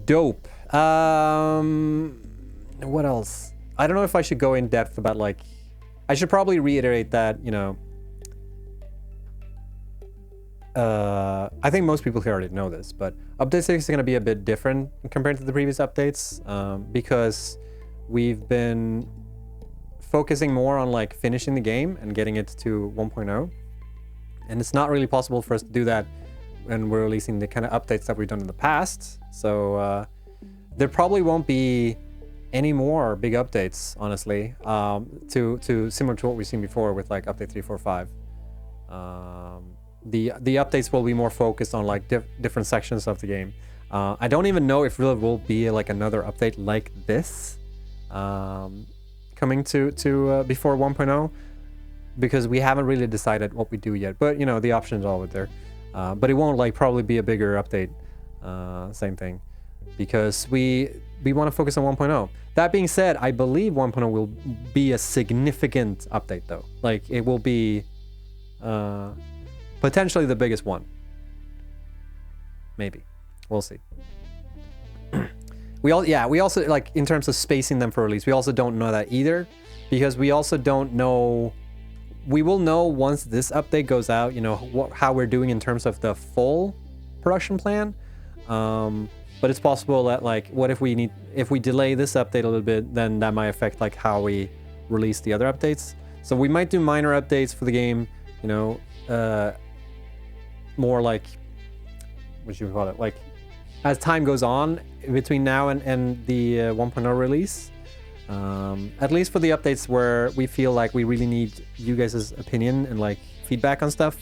Dope. What else? I don't know if I should go in depth about like. I should probably reiterate that, you know. I think most people here already know this, but update 6 is going to be a bit different compared to the previous updates, because we've been focusing more on like finishing the game and getting it to 1.0, and it's not really possible for us to do that when we're releasing the kind of updates that we've done in the past. So there probably won't be any more big updates, honestly, to similar to what we've seen before with like update 3.4.5. The updates will be more focused on like different sections of the game. I don't even know if there will be like another update like this coming to before 1.0, because we haven't really decided what we do yet. But you know, the options are always there. But it won't like probably be a bigger update. Same thing, because we want to focus on 1.0. That being said, I believe 1.0 will be a significant update though. Like it will be potentially the biggest one. Maybe. We'll see. We also like in terms of spacing them for release, we also don't know that either, because we also don't know. We will know once this update goes out, you know, how we're doing in terms of the full production plan. But it's possible that like, what if we delay this update a little bit, then that might affect like how we release the other updates. So we might do minor updates for the game, you know, more like, what should we call it? Like as time goes on between now and the 1.0 release. At least for the updates where we feel like we really need you guys' opinion and like feedback on stuff.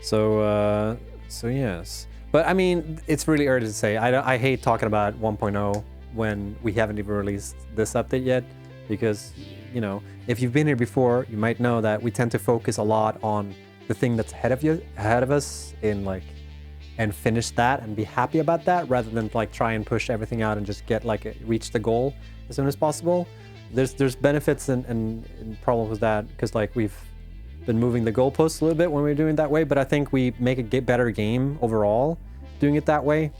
So yes, but I mean, it's really early to say. I hate talking about 1.0 when we haven't even released this update yet, because, you know, if you've been here before, you might know that we tend to focus a lot on the thing that's ahead of us in like, and finish that and be happy about that, rather than like try and push everything out and just get like reach the goal as soon as possible. There's benefits and problems with that, because like we've been moving the goalposts a little bit when we're doing it that way, but I think we make a better game overall doing it that way.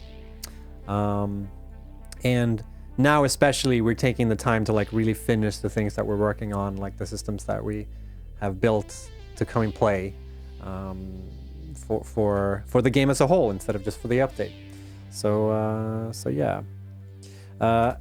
And now especially we're taking the time to like really finish the things that we're working on, like the systems that we have built to come and play, for the game as a whole instead of just for the update. So yeah.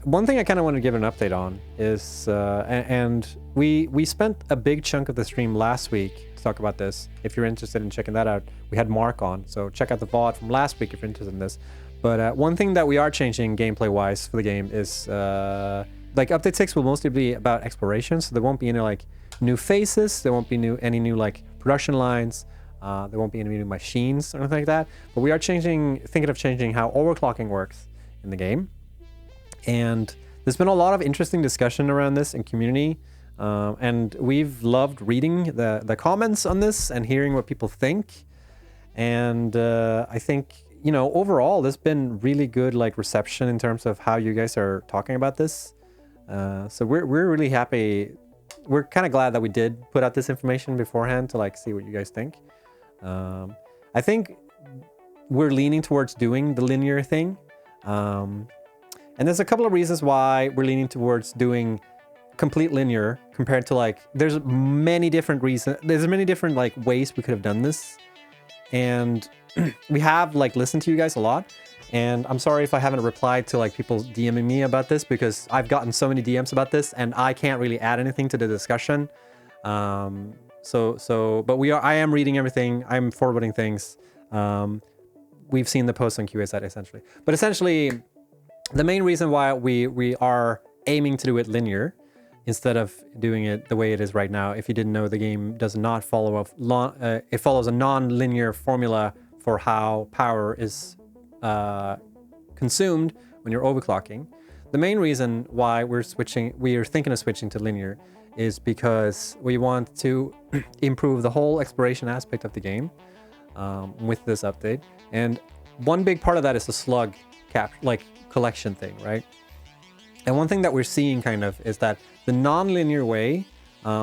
One thing I kind of want to give an update on is, and we spent a big chunk of the stream last week to talk about this. If you're interested in checking that out, we had Mark on, so check out the VOD from last week if you're interested in this. But one thing that we are changing gameplay-wise for the game is, like update 6 will mostly be about exploration, so there won't be any like new faces, there won't be any new like production lines, there won't be any new machines or anything like that. But we are thinking of changing how overclocking works in the game. And there's been a lot of interesting discussion around this in community, and we've loved reading the comments on this and hearing what people think. And I think, you know, overall there's been really good like reception in terms of how you guys are talking about this. So we're really happy. We're kind of glad that we did put out this information beforehand to like see what you guys think. I think we're leaning towards doing the linear thing. And there's a couple of reasons why we're leaning towards doing complete linear compared to like, there's many different like ways we could have done this. And we have like listened to you guys a lot. And I'm sorry if I haven't replied to like people DMing me about this, because I've gotten so many DMs about this and I can't really add anything to the discussion. But I am reading everything. I'm forwarding things. We've seen the posts on QA side essentially. But essentially, the main reason why we are aiming to do it linear instead of doing it the way it is right now, if you didn't know, the game does not follow it follows a non-linear formula for how power is consumed when you're overclocking. The main reason why we are thinking of switching to linear is because we want to improve the whole exploration aspect of the game with this update. And one big part of that is the slug collection thing, right? And one thing that we're seeing kind of is that the non-linear way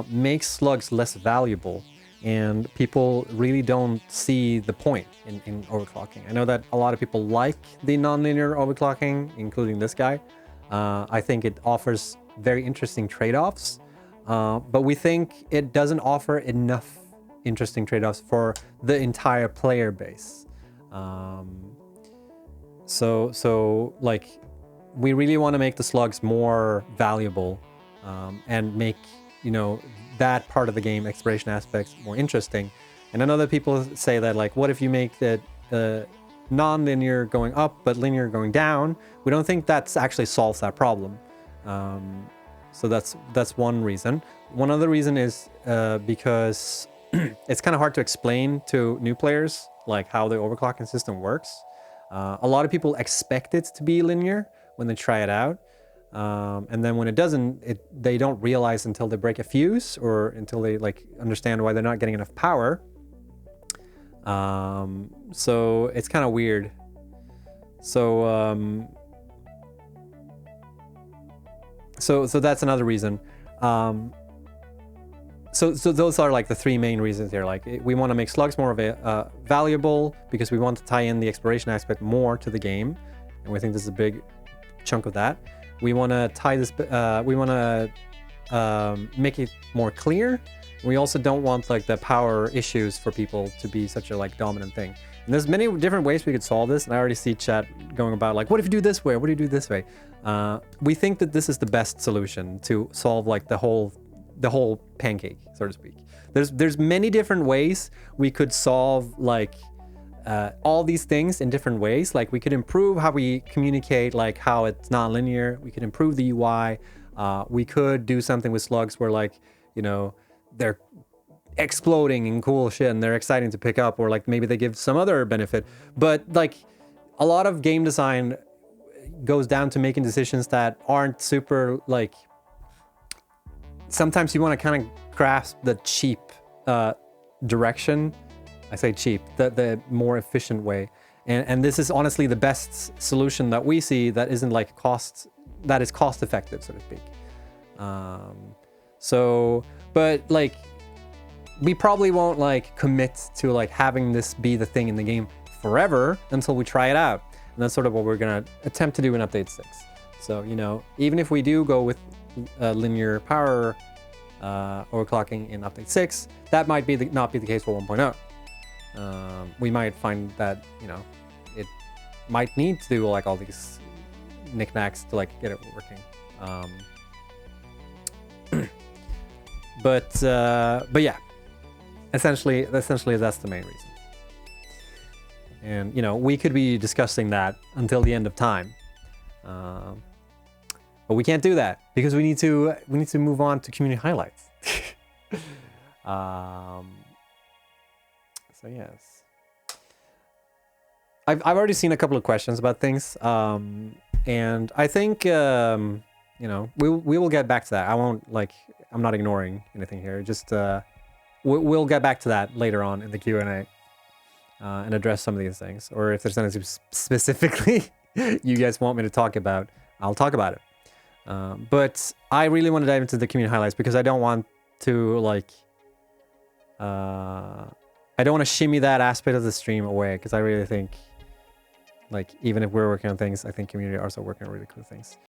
makes slugs less valuable, and people really don't see the point in overclocking. I know that a lot of people like the non-linear overclocking, including this guy. I think it offers very interesting trade-offs, but we think it doesn't offer enough interesting trade-offs for the entire player base. So like, we really want to make the slugs more valuable, and make, you know, that part of the game, exploration aspects, more interesting. And I know that people say that, like, what if you make the non-linear going up but linear going down? We don't think that's actually solves that problem. So that's one reason. One other reason is because it's kind of hard to explain to new players like how the overclocking system works. A lot of people expect it to be linear when they try it out. And then when it doesn't, they don't realize until they break a fuse, or until they like understand why they're not getting enough power. So it's kind of weird. So that's another reason. So those are like the three main reasons here. Like, we want to make slugs more valuable because we want to tie in the exploration aspect more to the game, and we think this is a big chunk of that. We want to tie this. We want to make it more clear. We also don't want like the power issues for people to be such a like dominant thing. And there's many different ways we could solve this, and I already see chat going about like, what if you do this way? What do you do this way? We think that this is the best solution to solve like the whole pancake, so to speak. There's many different ways we could solve like all these things in different ways. Like, we could improve how we communicate, like how it's non-linear. We could improve the UI. We could do something with slugs where, like, you know, they're exploding and cool shit and they're exciting to pick up, or like maybe they give some other benefit. But like, a lot of game design goes down to making decisions that aren't super like, sometimes you want to kind of grasp the cheap direction. I say cheap, the more efficient way. And this is honestly the best solution that we see that isn't like cost effective, so to speak. But like, we probably won't like commit to like having this be the thing in the game forever until we try it out. And that's sort of what we're gonna attempt to do in update 6. So, you know, even if we do go with linear power overclocking in update 6, that might be not be the case for 1.0. We might find that, you know, it might need to do like all these knickknacks to like get it working. But yeah, essentially that's the main reason. And, you know, we could be discussing that until the end of time. But we can't do that because we need to move on to community highlights. So yes, I've already seen a couple of questions about things, and I think you know, we will get back to that. I won't like, I'm not ignoring anything here. Just we'll get back to that later on in the Q&A and address some of these things. Or if there's anything specifically you guys want me to talk about, I'll talk about it. But I really want to dive into the community highlights because I don't want to like I don't want to shimmy that aspect of the stream away, because I really think, like, even if we're working on things, I think community are also working on really cool things.